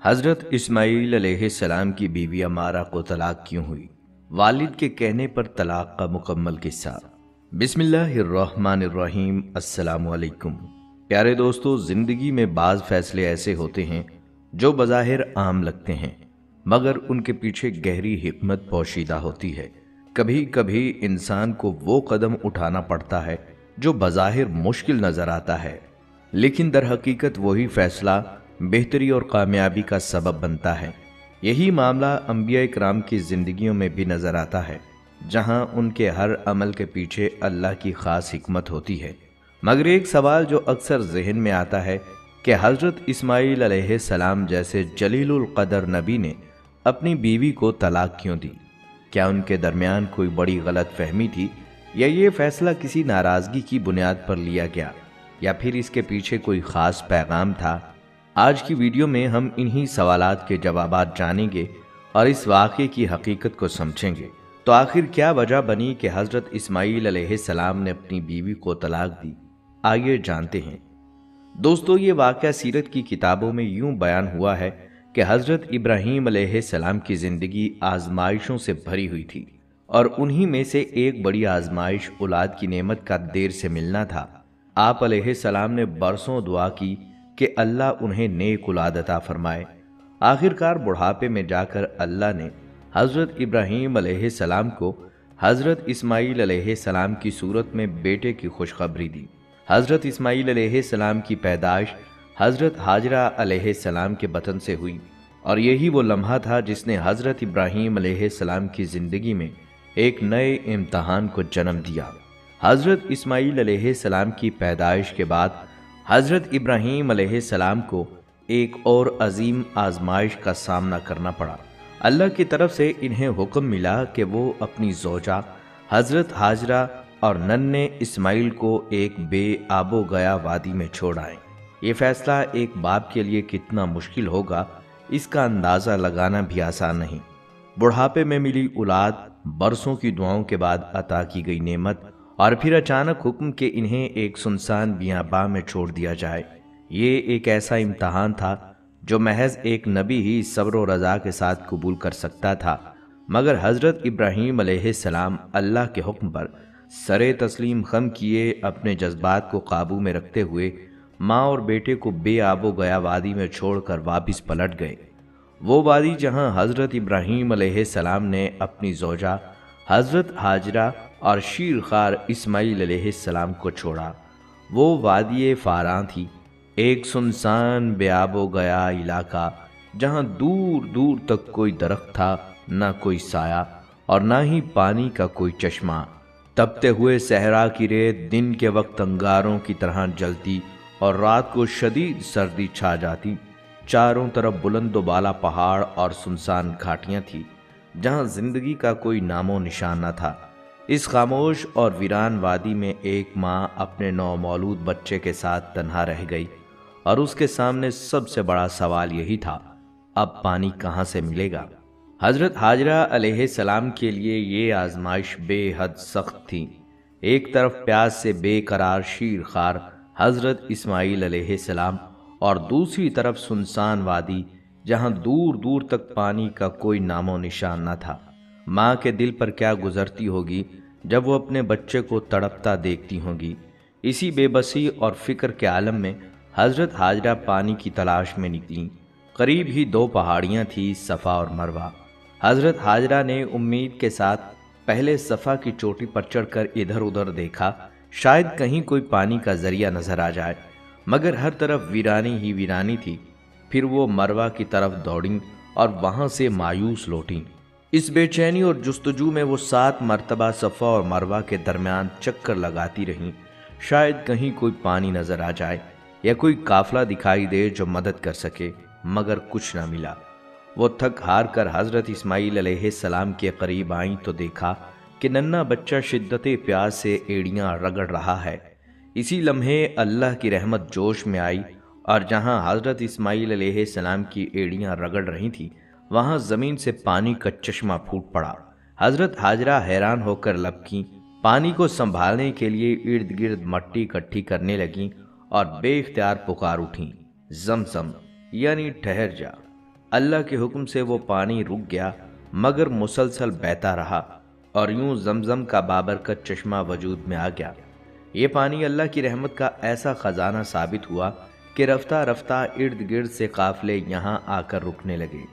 حضرت اسماعیل علیہ السلام کی بیوی امارہ کو طلاق کیوں ہوئی؟ والد کے کہنے پر طلاق کا مکمل قصہ۔ بسم اللہ الرحمن الرحیم۔ السلام علیکم پیارے دوستو، زندگی میں بعض فیصلے ایسے ہوتے ہیں جو بظاہر عام لگتے ہیں، مگر ان کے پیچھے گہری حکمت پوشیدہ ہوتی ہے۔ کبھی کبھی انسان کو وہ قدم اٹھانا پڑتا ہے جو بظاہر مشکل نظر آتا ہے، لیکن در حقیقت وہی فیصلہ بہتری اور کامیابی کا سبب بنتا ہے۔ یہی معاملہ انبیاء کرام کی زندگیوں میں بھی نظر آتا ہے، جہاں ان کے ہر عمل کے پیچھے اللہ کی خاص حکمت ہوتی ہے۔ مگر ایک سوال جو اکثر ذہن میں آتا ہے کہ حضرت اسماعیل علیہ السلام جیسے جلیل القدر نبی نے اپنی بیوی کو طلاق کیوں دی؟ کیا ان کے درمیان کوئی بڑی غلط فہمی تھی، یا یہ فیصلہ کسی ناراضگی کی بنیاد پر لیا گیا، یا پھر اس کے پیچھے کوئی خاص پیغام تھا؟ آج کی ویڈیو میں ہم انہی سوالات کے جوابات جانیں گے اور اس واقعے کی حقیقت کو سمجھیں گے۔ تو آخر کیا وجہ بنی کہ حضرت اسماعیل علیہ السلام نے اپنی بیوی کو طلاق دی؟ آئیے جانتے ہیں۔ دوستو، یہ واقعہ سیرت کی کتابوں میں یوں بیان ہوا ہے کہ حضرت ابراہیم علیہ السلام کی زندگی آزمائشوں سے بھری ہوئی تھی، اور انہی میں سے ایک بڑی آزمائش اولاد کی نعمت کا دیر سے ملنا تھا۔ آپ علیہ السلام نے برسوں دعا کی کہ اللہ انہیں نیک اولاد عطا فرمائے۔ آخرکار بڑھاپے میں جا کر اللہ نے حضرت ابراہیم علیہ السلام کو حضرت اسماعیل علیہ السلام کی صورت میں بیٹے کی خوشخبری دی۔ حضرت اسماعیل علیہ السلام کی پیدائش حضرت حاجرہ علیہ السلام کے بطن سے ہوئی، اور یہی وہ لمحہ تھا جس نے حضرت ابراہیم علیہ السلام کی زندگی میں ایک نئے امتحان کو جنم دیا۔ حضرت اسماعیل علیہ السلام کی پیدائش کے بعد حضرت ابراہیم علیہ السلام کو ایک اور عظیم آزمائش کا سامنا کرنا پڑا۔ اللہ کی طرف سے انہیں حکم ملا کہ وہ اپنی زوجہ حضرت حاجرہ اور ننھے اسماعیل کو ایک بے آب و گیا وادی میں چھوڑ آئیں۔ یہ فیصلہ ایک باپ کے لیے کتنا مشکل ہوگا، اس کا اندازہ لگانا بھی آسان نہیں۔ بڑھاپے میں ملی اولاد، برسوں کی دعاؤں کے بعد عطا کی گئی نعمت، اور پھر اچانک حکم کہ انہیں ایک سنسان بیاباں میں چھوڑ دیا جائے۔ یہ ایک ایسا امتحان تھا جو محض ایک نبی ہی صبر و رضا کے ساتھ قبول کر سکتا تھا، مگر حضرت ابراہیم علیہ السلام اللہ کے حکم پر سرے تسلیم خم کیے، اپنے جذبات کو قابو میں رکھتے ہوئے ماں اور بیٹے کو بے آب و گیا وادی میں چھوڑ کر واپس پلٹ گئے۔ وہ وادی جہاں حضرت ابراہیم علیہ السلام نے اپنی زوجہ حضرت حاجرہ اور شیر خوار اسماعیل علیہ السلام کو چھوڑا، وہ وادی فاراں تھی، ایک سنسان بے آب و گیا علاقہ جہاں دور دور تک کوئی درخت تھا، نہ کوئی سایہ اور نہ ہی پانی کا کوئی چشمہ۔ تپتے ہوئے صحرا کی ریت دن کے وقت انگاروں کی طرح جلتی اور رات کو شدید سردی چھا جاتی۔ چاروں طرف بلند و بالا پہاڑ اور سنسان گھاٹیاں تھیں جہاں زندگی کا کوئی نام و نشان نہ تھا۔ اس خاموش اور ویران وادی میں ایک ماں اپنے نومولود بچے کے ساتھ تنہا رہ گئی، اور اس کے سامنے سب سے بڑا سوال یہی تھا، اب پانی کہاں سے ملے گا؟ حضرت حاجرہ علیہ السلام کے لیے یہ آزمائش بے حد سخت تھی۔ ایک طرف پیاس سے بے قرار شیر خوار حضرت اسماعیل علیہ السلام، اور دوسری طرف سنسان وادی جہاں دور دور تک پانی کا کوئی نام و نشان نہ تھا۔ ماں کے دل پر کیا گزرتی ہوگی جب وہ اپنے بچے کو تڑپتا دیکھتی ہوگی۔ اسی بے بسی اور فکر کے عالم میں حضرت حاجرہ پانی کی تلاش میں نکلیں۔ قریب ہی دو پہاڑیاں تھیں، صفا اور مروہ۔ حضرت حاجرہ نے امید کے ساتھ پہلے صفا کی چوٹی پر چڑھ کر ادھر ادھر دیکھا، شاید کہیں کوئی پانی کا ذریعہ نظر آ جائے، مگر ہر طرف ویرانی ہی ویرانی تھی۔ پھر وہ مروہ کی طرف دوڑیں اور وہاں سے مایوس لوٹیں۔ اس بے چینی اور جستجو میں وہ 7 مرتبہ صفا اور مروہ کے درمیان چکر لگاتی رہیں، شاید کہیں کوئی پانی نظر آ جائے یا کوئی قافلہ دکھائی دے جو مدد کر سکے، مگر کچھ نہ ملا۔ وہ تھک ہار کر حضرت اسماعیل علیہ السلام کے قریب آئیں تو دیکھا کہ ننھا بچہ شدت پیاس سے ایڑیاں رگڑ رہا ہے۔ اسی لمحے اللہ کی رحمت جوش میں آئی، اور جہاں حضرت اسماعیل علیہ السلام کی ایڑیاں رگڑ رہی تھیں، وہاں زمین سے پانی کا چشمہ پھوٹ پڑا۔ حضرت حاجرہ حیران ہو کر لبکیں، پانی کو سنبھالنے کے لیے ارد گرد مٹی اکٹھی کرنے لگیں اور بے اختیار پکار اٹھیں، زمزم یعنی ٹھہر جا۔ اللہ کے حکم سے وہ پانی رک گیا مگر مسلسل بہتا رہا اور یوں زمزم کا بابرکت چشمہ وجود میں آ گیا۔ یہ پانی اللہ کی رحمت کا ایسا خزانہ ثابت ہوا کہ رفتہ رفتہ ارد گرد سے قافلے یہاں آ کر رکنے لگے۔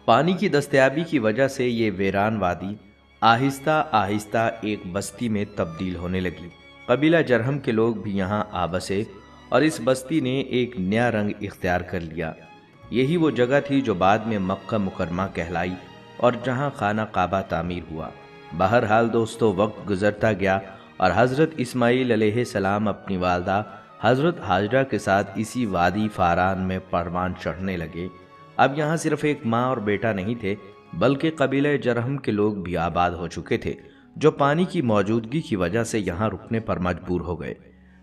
پانی کی دستیابی کی وجہ سے یہ ویران وادی آہستہ آہستہ ایک بستی میں تبدیل ہونے لگی۔ قبیلہ جرہم کے لوگ بھی یہاں آ بسے اور اس بستی نے ایک نیا رنگ اختیار کر لیا۔ یہی وہ جگہ تھی جو بعد میں مکہ مکرمہ کہلائی اور جہاں خانہ کعبہ تعمیر ہوا۔ بہرحال دوستو، وقت گزرتا گیا اور حضرت اسماعیل علیہ السلام اپنی والدہ حضرت ہاجرہ کے ساتھ اسی وادی فاران میں پروان چڑھنے لگے۔ اب یہاں صرف ایک ماں اور بیٹا نہیں تھے بلکہ قبیلہ جرہم کے لوگ بھی آباد ہو چکے تھے، جو پانی کی موجودگی کی وجہ سے یہاں رکنے پر مجبور ہو گئے۔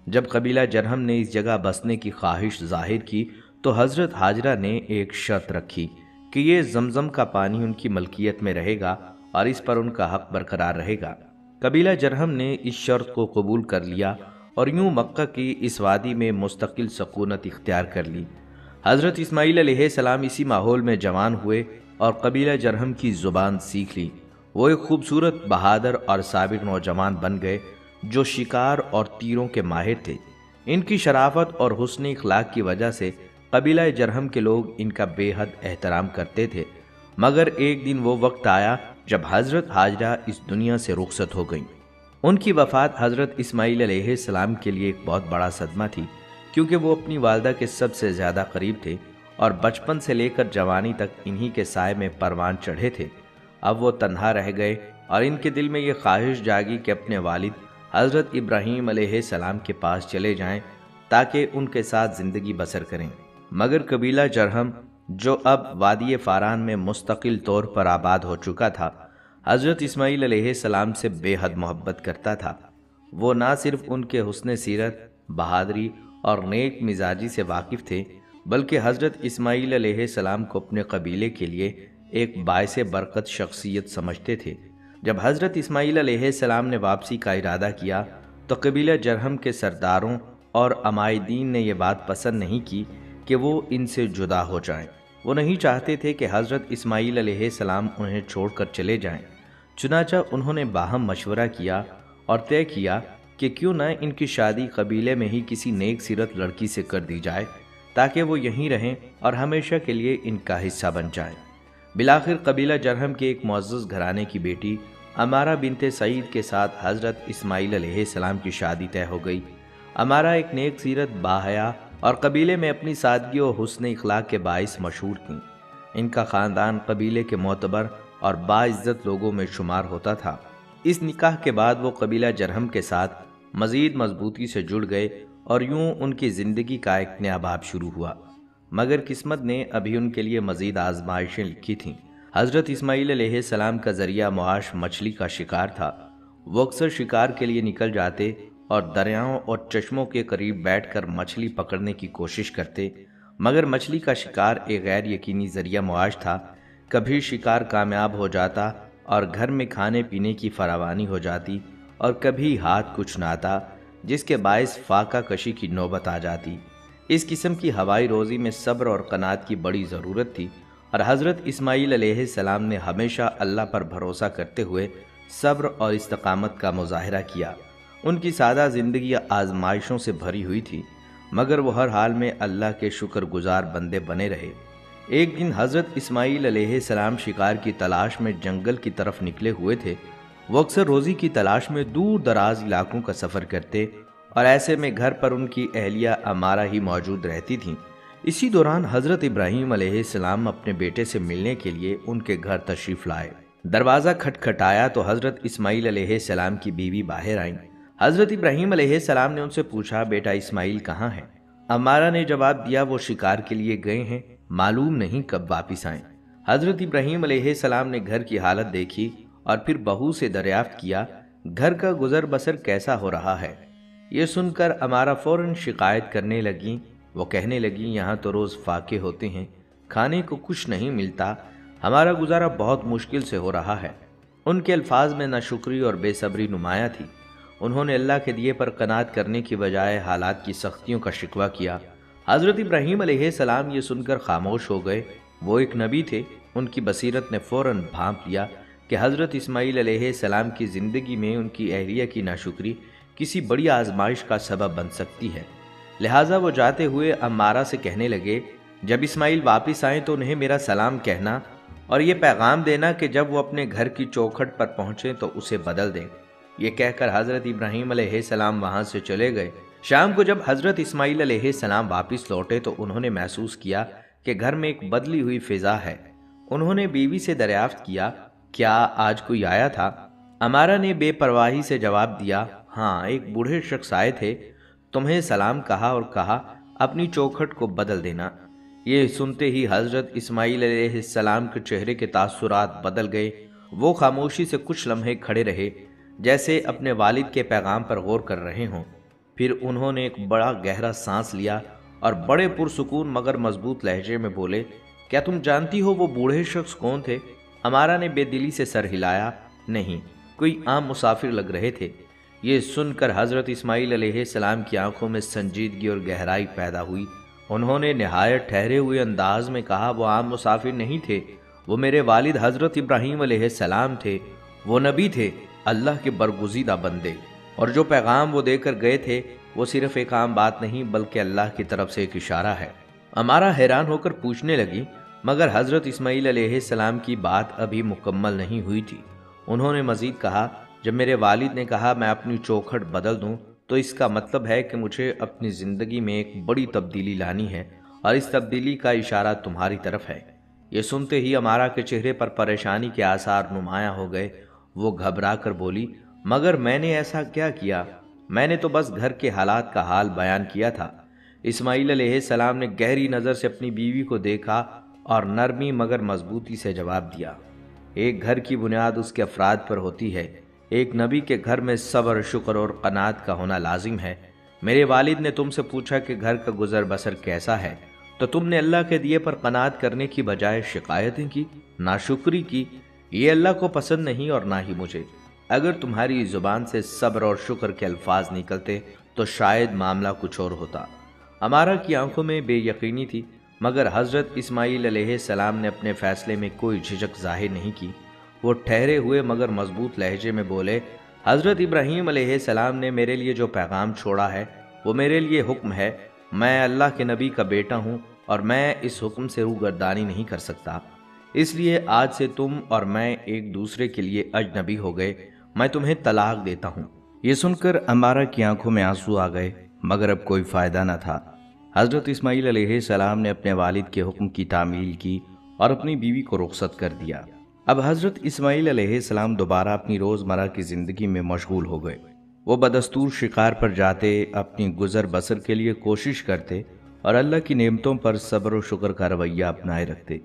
جب قبیلہ جرہم نے اس جگہ بسنے کی خواہش ظاہر کی تو حضرت ہاجرہ نے ایک شرط رکھی کہ یہ زمزم کا پانی ان کی ملکیت میں رہے گا اور اس پر ان کا حق برقرار رہے گا۔ قبیلہ جرہم نے اس شرط کو قبول کر لیا اور یوں مکہ کی اس وادی میں مستقل سکونت اختیار کر لی۔ حضرت اسماعیل علیہ السلام اسی ماحول میں جوان ہوئے اور قبیلہ جرہم کی زبان سیکھ لی۔ وہ ایک خوبصورت، بہادر اور صابر نوجوان بن گئے جو شکار اور تیروں کے ماہر تھے۔ ان کی شرافت اور حسن اخلاق کی وجہ سے قبیلہ جرہم کے لوگ ان کا بے حد احترام کرتے تھے۔ مگر ایک دن وہ وقت آیا جب حضرت ہاجرہ اس دنیا سے رخصت ہو گئیں۔ ان کی وفات حضرت اسماعیل علیہ السلام کے لیے ایک بہت بڑا صدمہ تھی، کیونکہ وہ اپنی والدہ کے سب سے زیادہ قریب تھے اور بچپن سے لے کر جوانی تک انہی کے سائے میں پروان چڑھے تھے۔ اب وہ تنہا رہ گئے اور ان کے دل میں یہ خواہش جاگی کہ اپنے والد حضرت ابراہیم علیہ السلام کے پاس چلے جائیں تاکہ ان کے ساتھ زندگی بسر کریں۔ مگر قبیلہ جرہم، جو اب وادی فاران میں مستقل طور پر آباد ہو چکا تھا، حضرت اسماعیل علیہ السلام سے بے حد محبت کرتا تھا۔ وہ نہ صرف ان کے حسن سیرت، بہادری اور نیک مزاجی سے واقف تھے بلکہ حضرت اسماعیل علیہ السلام کو اپنے قبیلے کے لیے ایک باعث برکت شخصیت سمجھتے تھے۔ جب حضرت اسماعیل علیہ السلام نے واپسی کا ارادہ کیا تو قبیلہ جرہم کے سرداروں اور عمائدین نے یہ بات پسند نہیں کی کہ وہ ان سے جدا ہو جائیں۔ وہ نہیں چاہتے تھے کہ حضرت اسماعیل علیہ السلام انہیں چھوڑ کر چلے جائیں۔ چنانچہ انہوں نے باہم مشورہ کیا اور طے کیا کہ کیوں نہ ان کی شادی قبیلے میں ہی کسی نیک سیرت لڑکی سے کر دی جائے تاکہ وہ یہیں رہیں اور ہمیشہ کے لیے ان کا حصہ بن جائیں۔ بالآخر قبیلہ جرہم کے ایک معزز گھرانے کی بیٹی امارہ بنت سعید کے ساتھ حضرت اسماعیل علیہ السلام کی شادی طے ہو گئی۔ امارہ ایک نیک سیرت، باحیا اور قبیلے میں اپنی سادگی و حسن اخلاق کے باعث مشہور تھیں۔ ان کا خاندان قبیلے کے معتبر اور باعزت لوگوں میں شمار ہوتا تھا۔ اس نکاح کے بعد وہ قبیلہ جرہم کے ساتھ مزید مضبوطی سے جڑ گئے اور یوں ان کی زندگی کا ایک نیا باب شروع ہوا۔ مگر قسمت نے ابھی ان کے لیے مزید آزمائشیں لکھی تھیں۔ حضرت اسماعیل علیہ السلام کا ذریعہ معاش مچھلی کا شکار تھا۔ وہ اکثر شکار کے لیے نکل جاتے اور دریاؤں اور چشموں کے قریب بیٹھ کر مچھلی پکڑنے کی کوشش کرتے، مگر مچھلی کا شکار ایک غیر یقینی ذریعہ معاش تھا۔ کبھی شکار کامیاب ہو جاتا اور گھر میں کھانے پینے کی فراوانی ہو جاتی، اور کبھی ہاتھ کچھ نہ آتا جس کے باعث فاقہ کشی کی نوبت آ جاتی۔ اس قسم کی ہوائی روزی میں صبر اور قناعت کی بڑی ضرورت تھی، اور حضرت اسماعیل علیہ السلام نے ہمیشہ اللہ پر بھروسہ کرتے ہوئے صبر اور استقامت کا مظاہرہ کیا۔ ان کی سادہ زندگی آزمائشوں سے بھری ہوئی تھی، مگر وہ ہر حال میں اللہ کے شکر گزار بندے بنے رہے۔ ایک دن حضرت اسماعیل علیہ السلام شکار کی تلاش میں جنگل کی طرف نکلے ہوئے تھے۔ وہ اکثر روزی کی تلاش میں دور دراز علاقوں کا سفر کرتے اور ایسے میں گھر پر ان کی اہلیہ امارہ ہی موجود رہتی تھیں۔ اسی دوران حضرت ابراہیم علیہ السلام اپنے بیٹے سے ملنے کے لیے ان کے گھر تشریف لائے۔ دروازہ کھٹکھٹایا تو حضرت اسماعیل علیہ السلام کی بیوی باہر آئیں۔ حضرت ابراہیم علیہ السلام نے ان سے پوچھا، بیٹا اسماعیل کہاں ہے؟ امارہ نے جواب دیا، وہ شکار کے لیے گئے ہیں، معلوم نہیں کب واپس آئیں۔ حضرت ابراہیم علیہ السلام نے گھر کی حالت دیکھی اور پھر بہو سے دریافت کیا، گھر کا گزر بسر کیسا ہو رہا ہے؟ یہ سن کر امارہ فوراً شکایت کرنے لگیں۔ وہ کہنے لگیں، یہاں تو روز فاقے ہوتے ہیں، کھانے کو کچھ نہیں ملتا، ہمارا گزارا بہت مشکل سے ہو رہا ہے۔ ان کے الفاظ میں ناشکری اور بے صبری نمایاں تھی۔ انہوں نے اللہ کے دیے پر قناعت کرنے کی بجائے حالات کی سختیوں کا شکوہ کیا۔ حضرت ابراہیم علیہ السلام یہ سن کر خاموش ہو گئے۔ وہ ایک نبی تھے۔ ان کی بصیرت نے فوراً بھانپ لیا کہ حضرت اسماعیل علیہ السلام کی زندگی میں ان کی اہلیہ کی ناشکری کسی بڑی آزمائش کا سبب بن سکتی ہے۔ لہٰذا وہ جاتے ہوئے عمارہ سے کہنے لگے، جب اسماعیل واپس آئیں تو انہیں میرا سلام کہنا اور یہ پیغام دینا کہ جب وہ اپنے گھر کی چوکھٹ پر پہنچیں تو اسے بدل دیں۔ یہ کہہ کر حضرت ابراہیم علیہ السلام وہاں سے چلے گئے۔ شام کو جب حضرت اسماعیل علیہ السلام واپس لوٹے تو انہوں نے محسوس کیا کہ گھر میں ایک بدلی ہوئی فضا ہے۔ انہوں نے بیوی سے دریافت کیا، کیا آج کوئی آیا تھا؟ عمارہ نے بے پرواہی سے جواب دیا، ہاں، ایک بوڑھے شخص آئے تھے، تمہیں سلام کہا اور کہا اپنی چوکھٹ کو بدل دینا۔ یہ سنتے ہی حضرت اسماعیل علیہ السلام کے چہرے کے تاثرات بدل گئے۔ وہ خاموشی سے کچھ لمحے کھڑے رہے، جیسے اپنے والد کے پیغام پر غور کر رہے ہوں۔ پھر انہوں نے ایک بڑا گہرا سانس لیا اور بڑے پرسکون مگر مضبوط لہجے میں بولے، کیا تم جانتی ہو وہ بوڑھے شخص کون تھے؟ عمارہ نے بے دلی سے سر ہلایا، نہیں، کوئی عام مسافر لگ رہے تھے۔ یہ سن کر حضرت اسماعیل علیہ السلام کی آنکھوں میں سنجیدگی اور گہرائی پیدا ہوئی۔ انہوں نے نہایت ٹھہرے ہوئے انداز میں کہا، وہ عام مسافر نہیں تھے، وہ میرے والد حضرت ابراہیم علیہ السلام تھے۔ وہ نبی تھے، اللہ کے برگزیدہ بندے، اور جو پیغام وہ دے کر گئے تھے وہ صرف ایک عام بات نہیں بلکہ اللہ کی طرف سے ایک اشارہ ہے۔ عمارہ حیران ہو کر پوچھنے لگی، مگر حضرت اسماعیل علیہ السلام کی بات ابھی مکمل نہیں ہوئی تھی۔ انہوں نے مزید کہا، جب میرے والد نے کہا میں اپنی چوکھٹ بدل دوں تو اس کا مطلب ہے کہ مجھے اپنی زندگی میں ایک بڑی تبدیلی لانی ہے، اور اس تبدیلی کا اشارہ تمہاری طرف ہے۔ یہ سنتے ہی عمارہ کے چہرے پر پریشانی کے آثار نمایاں ہو گئے۔ وہ گھبرا کر بولی، مگر میں نے ایسا کیا کیا؟ میں نے تو بس گھر کے حالات کا حال بیان کیا تھا۔ اسماعیل علیہ السلام نے گہری نظر سے اپنی بیوی کو دیکھا اور نرمی مگر مضبوطی سے جواب دیا، ایک گھر کی بنیاد اس کے افراد پر ہوتی ہے۔ ایک نبی کے گھر میں صبر، شکر اور قناعت کا ہونا لازم ہے۔ میرے والد نے تم سے پوچھا کہ گھر کا گزر بسر کیسا ہے، تو تم نے اللہ کے دیے پر قناعت کرنے کی بجائے شکایتیں کی، ناشکری کی۔ یہ اللہ کو پسند نہیں اور نہ ہی مجھے۔ اگر تمہاری زبان سے صبر اور شکر کے الفاظ نکلتے تو شاید معاملہ کچھ اور ہوتا۔ عمارہ کی آنکھوں میں بے یقینی تھی، مگر حضرت اسماعیل علیہ السلام نے اپنے فیصلے میں کوئی جھجک ظاہر نہیں کی۔ وہ ٹھہرے ہوئے مگر مضبوط لہجے میں بولے، حضرت ابراہیم علیہ السلام نے میرے لیے جو پیغام چھوڑا ہے وہ میرے لیے حکم ہے۔ میں اللہ کے نبی کا بیٹا ہوں اور میں اس حکم سے روگردانی نہیں کر سکتا، اس لیے آج سے تم اور میں ایک دوسرے کے لیے اجنبی ہو گئے۔ میں تمہیں طلاق دیتا ہوں۔ یہ سن کر عمارہ کی آنکھوں میں آنسو آ گئے، مگر اب کوئی فائدہ نہ تھا۔ حضرت اسماعیل علیہ السلام نے اپنے والد کے حکم کی تعمیل کی اور اپنی بیوی کو رخصت کر دیا۔ اب حضرت اسماعیل علیہ السلام دوبارہ اپنی روزمرہ کی زندگی میں مشغول ہو گئے۔ وہ بدستور شکار پر جاتے، اپنی گزر بسر کے لیے کوشش کرتے اور اللہ کی نعمتوں پر صبر و شکر کا رویہ اپنائے رکھتے۔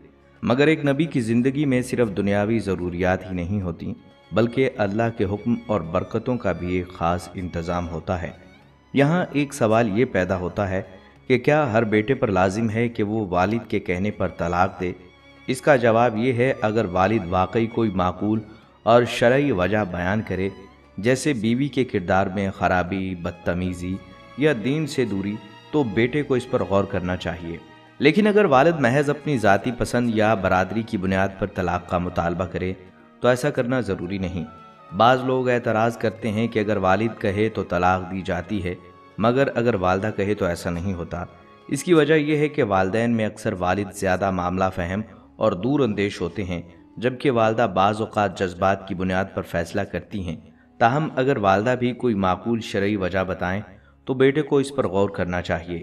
مگر ایک نبی کی زندگی میں صرف دنیاوی ضروریات ہی نہیں ہوتی بلکہ اللہ کے حکم اور برکتوں کا بھی ایک خاص انتظام ہوتا ہے۔ یہاں ایک سوال یہ پیدا ہوتا ہے کہ کیا ہر بیٹے پر لازم ہے کہ وہ والد کے کہنے پر طلاق دے؟ اس کا جواب یہ ہے، اگر والد واقعی کوئی معقول اور شرعی وجہ بیان کرے، جیسے بیوی کے کردار میں خرابی، بدتمیزی یا دین سے دوری، تو بیٹے کو اس پر غور کرنا چاہیے۔ لیکن اگر والد محض اپنی ذاتی پسند یا برادری کی بنیاد پر طلاق کا مطالبہ کرے تو ایسا کرنا ضروری نہیں۔ بعض لوگ اعتراض کرتے ہیں کہ اگر والد کہے تو طلاق دی جاتی ہے، مگر اگر والدہ کہے تو ایسا نہیں ہوتا۔ اس کی وجہ یہ ہے کہ والدین میں اکثر والد زیادہ معاملہ فہم اور دور اندیش ہوتے ہیں، جبکہ والدہ بعض اوقات جذبات کی بنیاد پر فیصلہ کرتی ہیں۔ تاہم اگر والدہ بھی کوئی معقول شرعی وجہ بتائیں تو بیٹے کو اس پر غور کرنا چاہیے۔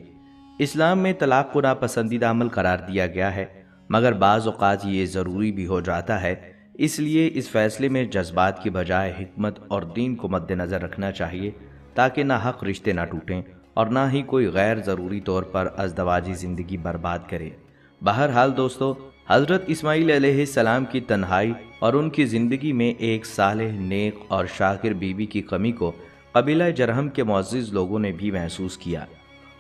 اسلام میں طلاق کو ناپسندیدہ عمل قرار دیا گیا ہے، مگر بعض اوقات یہ ضروری بھی ہو جاتا ہے۔ اس لیے اس فیصلے میں جذبات کی بجائے حکمت اور دین کو مد نظر رکھنا چاہیے، تاکہ نہ حق رشتے نہ ٹوٹیں اور نہ ہی کوئی غیر ضروری طور پر ازدواجی زندگی برباد کرے۔ بہرحال دوستو، حضرت اسماعیل علیہ السلام کی تنہائی اور ان کی زندگی میں ایک صالح، نیک اور شاکر بیوی کی کمی کو قبیلہ جرہم کے معزز لوگوں نے بھی محسوس کیا۔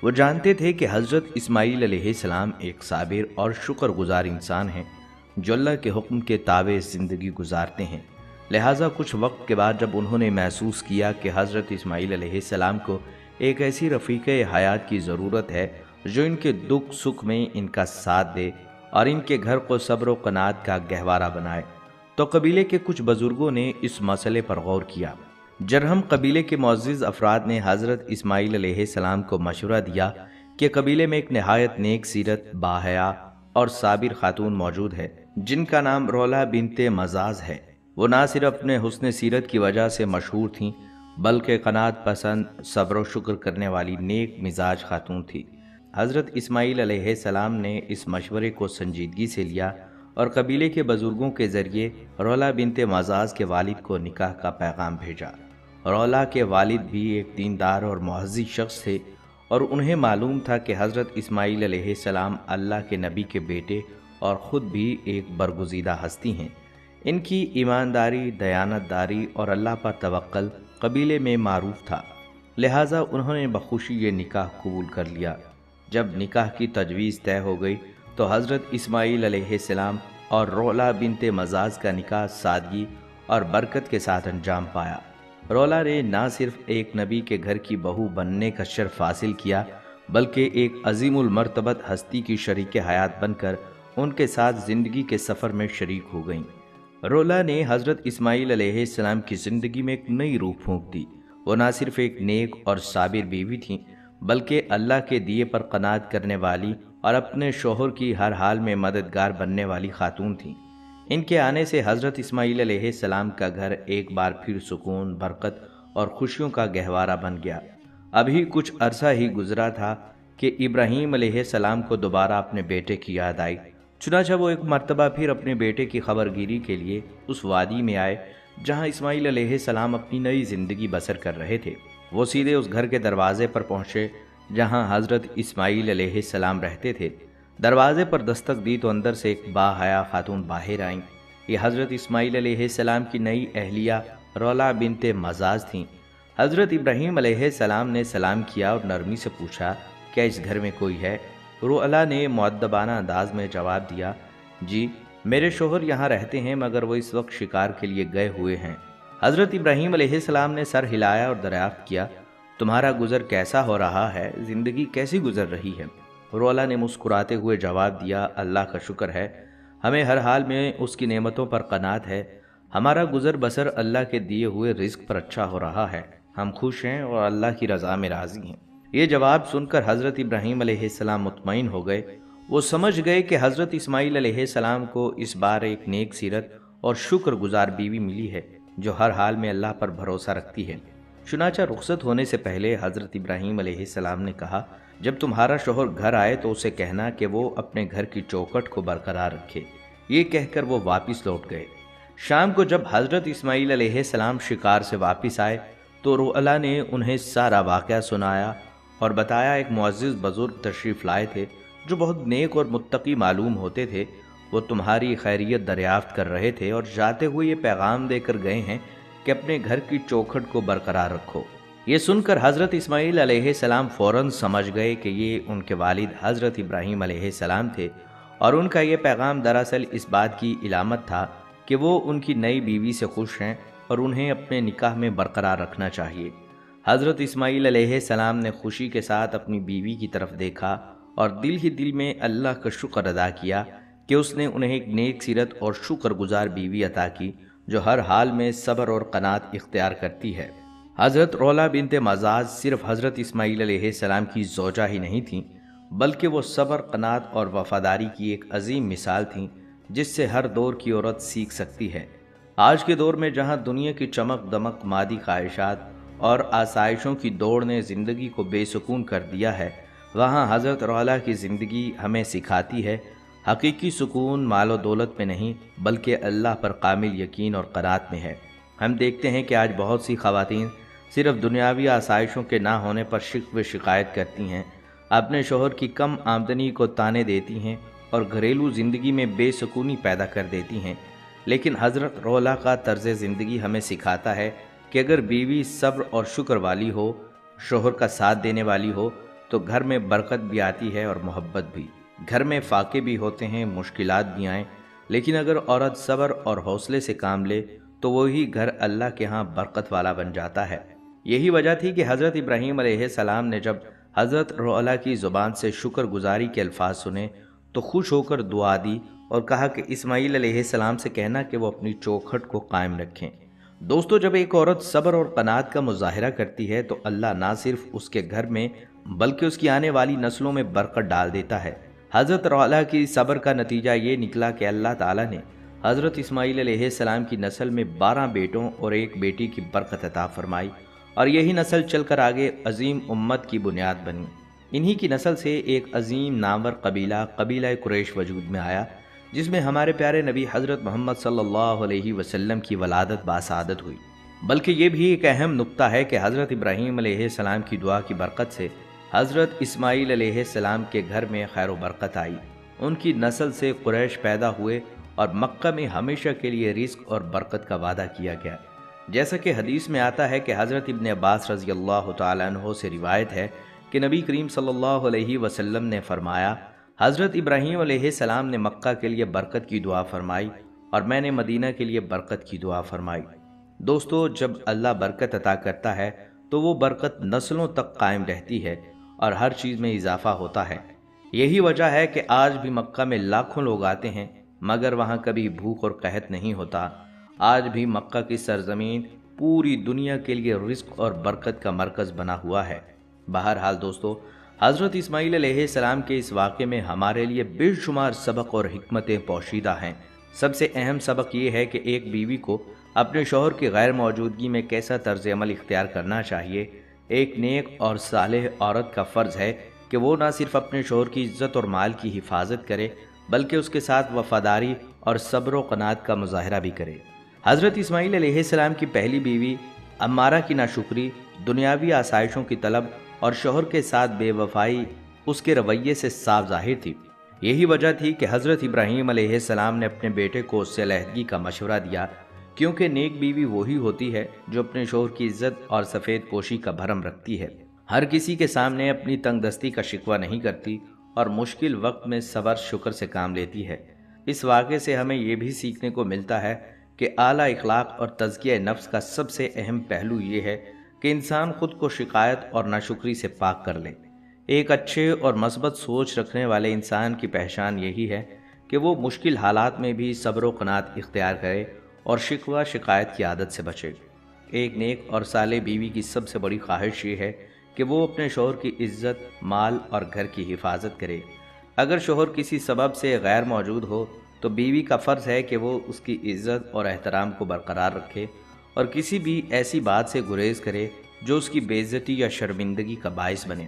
وہ جانتے تھے کہ حضرت اسماعیل علیہ السلام ایک صابر اور شکر گزار انسان ہیں جو اللہ کے حکم کے تابع زندگی گزارتے ہیں۔ لہٰذا کچھ وقت کے بعد جب انہوں نے محسوس کیا کہ حضرت اسماعیل علیہ السلام کو ایک ایسی رفیق حیات کی ضرورت ہے جو ان کے دکھ سکھ میں ان کا ساتھ دے اور ان کے گھر کو صبر و قناعت کا گہوارہ بنائے۔ تو قبیلے کے کچھ بزرگوں نے اس مسئلے پر غور کیا۔ جرہم قبیلے کے معزز افراد نے حضرت اسماعیل علیہ السلام کو مشورہ دیا کہ قبیلے میں ایک نہایت نیک سیرت، باحیا اور صابر خاتون موجود ہے جن کا نام رولا بنت مزاز ہے۔ وہ نہ صرف اپنے حسن سیرت کی وجہ سے مشہور تھیں بلکہ قناعت پسند، صبر و شکر کرنے والی نیک مزاج خاتون تھی۔ حضرت اسماعیل علیہ السلام نے اس مشورے کو سنجیدگی سے لیا اور قبیلے کے بزرگوں کے ذریعے رولا بنت مزاز کے والد کو نکاح کا پیغام بھیجا۔ رولا کے والد بھی ایک دیندار اور مہذب شخص تھے اور انہیں معلوم تھا کہ حضرت اسماعیل علیہ السلام اللہ کے نبی کے بیٹے اور خود بھی ایک برگزیدہ ہستی ہیں۔ ان کی ایمانداری، دیانتداری اور اللہ پر توکل قبیلے میں معروف تھا، لہٰذا انہوں نے بخوشی یہ نکاح قبول کر لیا۔ جب نکاح کی تجویز طے ہو گئی تو حضرت اسماعیل علیہ السلام اور رولا بنت مزاز کا نکاح سادگی اور برکت کے ساتھ انجام پایا۔ رولا نے نہ صرف ایک نبی کے گھر کی بہو بننے کا شرف حاصل کیا بلکہ ایک عظیم المرتبت ہستی کی شریک حیات بن کر ان کے ساتھ زندگی کے سفر میں شریک ہو گئیں۔ رولا نے حضرت اسماعیل علیہ السلام کی زندگی میں ایک نئی روح پھونک دی۔ وہ نہ صرف ایک نیک اور صابر بیوی تھیں بلکہ اللہ کے دیے پر قناعت کرنے والی اور اپنے شوہر کی ہر حال میں مددگار بننے والی خاتون تھیں۔ ان کے آنے سے حضرت اسماعیل علیہ السلام کا گھر ایک بار پھر سکون، برکت اور خوشیوں کا گہوارہ بن گیا۔ ابھی کچھ عرصہ ہی گزرا تھا کہ ابراہیم علیہ السلام کو دوبارہ اپنے بیٹے کی یاد آئی، چنانچہ وہ ایک مرتبہ پھر اپنے بیٹے کی خبرگیری کے لیے اس وادی میں آئے جہاں اسماعیل علیہ السلام اپنی نئی زندگی بسر کر رہے تھے۔ وہ سیدھے اس گھر کے دروازے پر پہنچے جہاں حضرت اسماعیل علیہ السلام رہتے تھے۔ دروازے پر دستک دی تو اندر سے ایک باحیا خاتون باہر آئیں۔ یہ حضرت اسماعیل علیہ السلام کی نئی اہلیہ رولا بنت مزاز تھیں۔ حضرت ابراہیم علیہ السلام نے سلام کیا اور نرمی سے پوچھا، کیا اس گھر میں کوئی ہے؟ رولا نے مؤدبانہ انداز میں جواب دیا، جی میرے شوہر یہاں رہتے ہیں مگر وہ اس وقت شکار کے لیے گئے ہوئے ہیں۔ حضرت ابراہیم علیہ السلام نے سر ہلایا اور دریافت کیا، تمہارا گزر کیسا ہو رہا ہے؟ زندگی کیسی گزر رہی ہے؟ رولا نے مسکراتے ہوئے جواب دیا، اللہ کا شکر ہے، ہمیں ہر حال میں اس کی نعمتوں پر قناعت ہے۔ ہمارا گزر بسر اللہ کے دیے ہوئے رزق پر اچھا ہو رہا ہے، ہم خوش ہیں اور اللہ کی رضا میں راضی ہیں۔ یہ جواب سن کر حضرت ابراہیم علیہ السلام مطمئن ہو گئے۔ وہ سمجھ گئے کہ حضرت اسماعیل علیہ السلام کو اس بار ایک نیک سیرت اور شکر گزار بیوی ملی ہے جو ہر حال میں اللہ پر بھروسہ رکھتی ہے۔ چنانچہ رخصت ہونے سے پہلے حضرت ابراہیم علیہ السلام نے کہا، جب تمہارا شوہر گھر آئے تو اسے کہنا کہ وہ اپنے گھر کی چوکھٹ کو برقرار رکھے۔ یہ کہہ کر وہ واپس لوٹ گئے۔ شام کو جب حضرت اسماعیل علیہ السلام شکار سے واپس آئے تو رولا نے انہیں سارا واقعہ سنایا اور بتایا ایک معزز بزرگ تشریف لائے تھے جو بہت نیک اور متقی معلوم ہوتے تھے۔ وہ تمہاری خیریت دریافت کر رہے تھے اور جاتے ہوئے یہ پیغام دے کر گئے ہیں کہ اپنے گھر کی چوکھٹ کو برقرار رکھو۔ یہ سن کر حضرت اسماعیل علیہ السلام فوراً سمجھ گئے کہ یہ ان کے والد حضرت ابراہیم علیہ السلام تھے اور ان کا یہ پیغام دراصل اس بات کی علامت تھا کہ وہ ان کی نئی بیوی سے خوش ہیں اور انہیں اپنے نکاح میں برقرار رکھنا چاہیے۔ حضرت اسماعیل علیہ السلام نے خوشی کے ساتھ اپنی بیوی کی طرف دیکھا اور دل ہی دل میں اللہ کا شکر ادا کیا کہ اس نے انہیں ایک نیک سیرت اور شکر گزار بیوی عطا کی جو ہر حال میں صبر اور قناعت اختیار کرتی ہے۔ حضرت رولا بنت مزاز صرف حضرت اسماعیل علیہ السلام کی زوجہ ہی نہیں تھیں بلکہ وہ صبر، قناعت اور وفاداری کی ایک عظیم مثال تھیں جس سے ہر دور کی عورت سیکھ سکتی ہے۔ آج کے دور میں جہاں دنیا کی چمک دمک، مادی خواہشات اور آسائشوں کی دوڑ نے زندگی کو بے سکون کر دیا ہے، وہاں حضرت رولا کی زندگی ہمیں سکھاتی ہے حقیقی سکون مال و دولت میں نہیں بلکہ اللہ پر کامل یقین اور قناعت میں ہے۔ ہم دیکھتے ہیں کہ آج بہت سی خواتین صرف دنیاوی آسائشوں کے نہ ہونے پر شکوے شکایت کرتی ہیں، اپنے شوہر کی کم آمدنی کو طعنے دیتی ہیں اور گھریلو زندگی میں بے سکونی پیدا کر دیتی ہیں۔ لیکن حضرت رولا کا طرز زندگی ہمیں سکھاتا ہے کہ اگر بیوی صبر اور شکر والی ہو، شوہر کا ساتھ دینے والی ہو تو گھر میں برکت بھی آتی ہے اور محبت بھی۔ گھر میں فاقے بھی ہوتے ہیں، مشکلات بھی آئیں، لیکن اگر عورت صبر اور حوصلے سے کام لے تو وہی گھر اللہ کے ہاں برکت والا بن جاتا ہے۔ یہی وجہ تھی کہ حضرت ابراہیم علیہ السلام نے جب حضرت رولا کی زبان سے شکر گزاری کے الفاظ سنے تو خوش ہو کر دعا دی اور کہا کہ اسماعیل علیہ السلام سے کہنا کہ وہ اپنی چوکھٹ کو قائم رکھیں۔ دوستو، جب ایک عورت صبر اور قناعت کا مظاہرہ کرتی ہے تو اللہ نہ صرف اس کے گھر میں بلکہ اس کی آنے والی نسلوں میں برکت ڈال دیتا ہے۔ حضرت رعلا کی صبر کا نتیجہ یہ نکلا کہ اللہ تعالیٰ نے حضرت اسماعیل علیہ السلام کی نسل میں 12 بیٹوں اور ایک بیٹی کی برکت عطا فرمائی، اور یہی نسل چل کر آگے عظیم امت کی بنیاد بنی۔ انہی کی نسل سے ایک عظیم نامور قبیلہ قریش وجود میں آیا، جس میں ہمارے پیارے نبی حضرت محمد صلی اللہ علیہ وسلم کی ولادت باسعادت ہوئی۔ بلکہ یہ بھی ایک اہم نقطہ ہے کہ حضرت ابراہیم علیہ السلام کی دعا کی برکت سے حضرت اسماعیل علیہ السلام کے گھر میں خیر و برکت آئی۔ ان کی نسل سے قریش پیدا ہوئے اور مکہ میں ہمیشہ کے لیے رزق اور برکت کا وعدہ کیا گیا۔ جیسا کہ حدیث میں آتا ہے کہ حضرت ابن عباس رضی اللہ تعالیٰ عنہ سے روایت ہے کہ نبی کریم صلی اللہ علیہ وسلم نے فرمایا، حضرت ابراہیم علیہ السلام نے مکہ کے لیے برکت کی دعا فرمائی اور میں نے مدینہ کے لیے برکت کی دعا فرمائی۔ دوستو، جب اللہ برکت عطا کرتا ہے تو وہ برکت نسلوں تک قائم رہتی ہے اور ہر چیز میں اضافہ ہوتا ہے۔ یہی وجہ ہے کہ آج بھی مکہ میں لاکھوں لوگ آتے ہیں مگر وہاں کبھی بھوک اور قحط نہیں ہوتا۔ آج بھی مکہ کی سرزمین پوری دنیا کے لیے رزق اور برکت کا مرکز بنا ہوا ہے۔ بہرحال دوستو، حضرت اسماعیل علیہ السلام کے اس واقعے میں ہمارے لیے بے شمار سبق اور حکمتیں پوشیدہ ہیں۔ سب سے اہم سبق یہ ہے کہ ایک بیوی کو اپنے شوہر کی غیر موجودگی میں کیسا طرز عمل اختیار کرنا چاہیے۔ ایک نیک اور صالح عورت کا فرض ہے کہ وہ نہ صرف اپنے شوہر کی عزت اور مال کی حفاظت کرے بلکہ اس کے ساتھ وفاداری اور صبر و قناعت کا مظاہرہ بھی کرے۔ حضرت اسماعیل علیہ السلام کی پہلی بیوی امارہ کی ناشکری، دنیاوی آسائشوں کی طلب اور شوہر کے ساتھ بے وفائی اس کے رویے سے صاف ظاہر تھی۔ یہی وجہ تھی کہ حضرت ابراہیم علیہ السلام نے اپنے بیٹے کو اس سے علیحدگی کا مشورہ دیا، کیونکہ نیک بیوی وہی ہوتی ہے جو اپنے شوہر کی عزت اور سفید پوشی کا بھرم رکھتی ہے، ہر کسی کے سامنے اپنی تنگ دستی کا شکوہ نہیں کرتی اور مشکل وقت میں صبر شکر سے کام لیتی ہے۔ اس واقعے سے ہمیں یہ بھی سیکھنے کو ملتا ہے کہ اعلیٰ اخلاق اور تزکیہ نفس کا سب سے اہم پہلو یہ ہے کہ انسان خود کو شکایت اور ناشکری سے پاک کر لے۔ ایک اچھے اور مثبت سوچ رکھنے والے انسان کی پہچان یہی ہے کہ وہ مشکل حالات میں بھی صبر و قناعت اختیار کرے اور شکوہ شکایت کی عادت سے بچے۔ ایک نیک اور صالح بیوی کی سب سے بڑی خواہش یہ ہے کہ وہ اپنے شوہر کی عزت، مال اور گھر کی حفاظت کرے۔ اگر شوہر کسی سبب سے غیر موجود ہو تو بیوی کا فرض ہے کہ وہ اس کی عزت اور احترام کو برقرار رکھے اور کسی بھی ایسی بات سے گریز کرے جو اس کی بے عزتی یا شرمندگی کا باعث بنے۔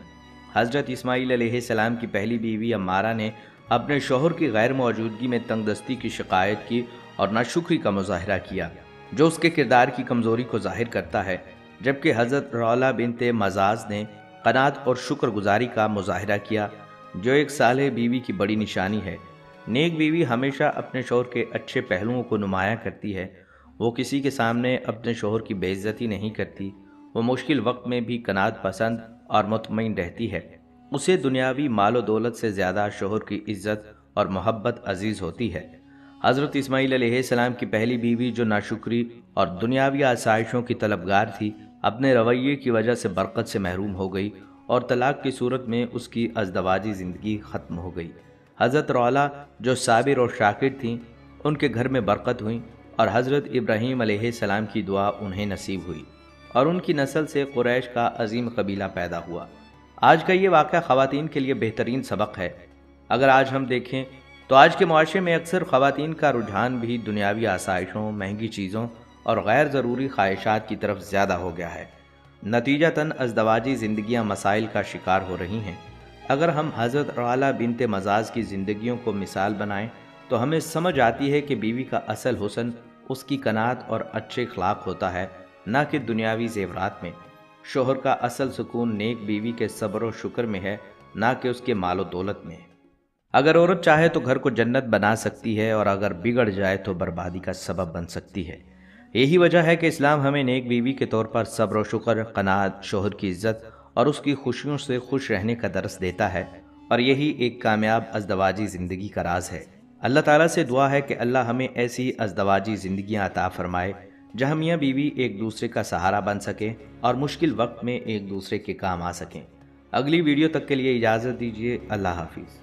حضرت اسماعیل علیہ السلام کی پہلی بیوی امارہ نے اپنے شوہر کی غیر موجودگی میں تنگ دستی کی شکایت کی اور ناشکری کا مظاہرہ کیا، جو اس کے کردار کی کمزوری کو ظاہر کرتا ہے، جبکہ حضرت رعلا بنت مزاز نے قناعت اور شکر گزاری کا مظاہرہ کیا، جو ایک صالح بیوی کی بڑی نشانی ہے۔ نیک بیوی ہمیشہ اپنے شوہر کے اچھے پہلوؤں کو نمایاں کرتی ہے۔ وہ کسی کے سامنے اپنے شوہر کی بے عزتی نہیں کرتی۔ وہ مشکل وقت میں بھی قناعت پسند اور مطمئن رہتی ہے۔ اسے دنیاوی مال و دولت سے زیادہ شوہر کی عزت اور محبت عزیز ہوتی ہے۔ حضرت اسماعیل علیہ السلام کی پہلی بیوی جو ناشکری اور دنیاوی آسائشوں کی طلبگار تھی، اپنے رویے کی وجہ سے برکت سے محروم ہو گئی اور طلاق کی صورت میں اس کی ازدواجی زندگی ختم ہو گئی۔ حضرت رعلا جو صابر اور شاکر تھیں، ان کے گھر میں برکت ہوئی اور حضرت ابراہیم علیہ السلام کی دعا انہیں نصیب ہوئی اور ان کی نسل سے قریش کا عظیم قبیلہ پیدا ہوا۔ آج کا یہ واقعہ خواتین کے لیے بہترین سبق ہے۔ اگر آج ہم دیکھیں تو آج کے معاشرے میں اکثر خواتین کا رجحان بھی دنیاوی آسائشوں، مہنگی چیزوں اور غیر ضروری خواہشات کی طرف زیادہ ہو گیا ہے۔ نتیجتاً ازدواجی زندگیاں مسائل کا شکار ہو رہی ہیں۔ اگر ہم حضرت رعلا بنت مزاز کی زندگیوں کو مثال بنائیں تو ہمیں سمجھ آتی ہے کہ بیوی کا اصل حسن اس کی قناعت اور اچھے اخلاق ہوتا ہے، نہ کہ دنیاوی زیورات میں۔ شوہر کا اصل سکون نیک بیوی کے صبر و شکر میں ہے، نہ کہ اس کے مال و دولت میں۔ اگر عورت چاہے تو گھر کو جنت بنا سکتی ہے اور اگر بگڑ جائے تو بربادی کا سبب بن سکتی ہے۔ یہی وجہ ہے کہ اسلام ہمیں نیک بیوی کے طور پر صبر و شکر، قناعت، شوہر کی عزت اور اس کی خوشیوں سے خوش رہنے کا درس دیتا ہے، اور یہی ایک کامیاب ازدواجی زندگی کا راز ہے۔ اللہ تعالیٰ سے دعا ہے کہ اللہ ہمیں ایسی ازدواجی زندگیاں عطا فرمائے جہاں میاں بیوی ایک دوسرے کا سہارا بن سکیں اور مشکل وقت میں ایک دوسرے کے کام آ سکیں۔ اگلی ویڈیو تک کے لیے اجازت دیجیے۔ اللہ حافظ۔